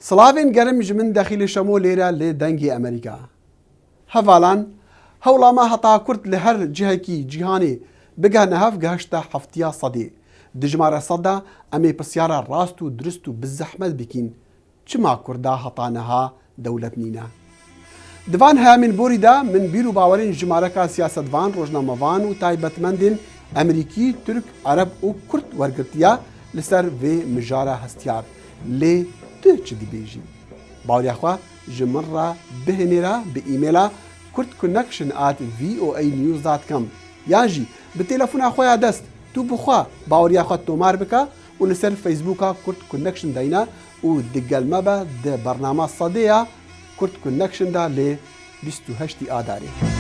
سڵاوێن گەرم ji min dexîlê şemo lêre lê dengê Amerîka. Hevalan hewlama heta Kurd li her cihekî cîhanê bige nehev gihişte heftiya sedê. Di jimara sed de em ê pirsyara rast û durist û bi zehmet bikîn. Çima Kurda heta niha dewlet nîne? Di van heyamên borî de min bîr û bawerên jimareka siyasetvan, rojnamevan û taybetmendên Amerîkî, Türk, Ereb û Kurd wergirtiye li ser vê mijara hestiyar. Lê tu çi dibêjî? Baweriya xwe ji min re bihênêre bi îmêla kurdconnection@voanews.com yan jî bi têlefona xwe ya dest tu bixwe baweriya xwe tomar bike û li ser Facebooka Kurd Connection deyne û digel me be di bername sedê ya Kurd Connection da lê 28 Adarê.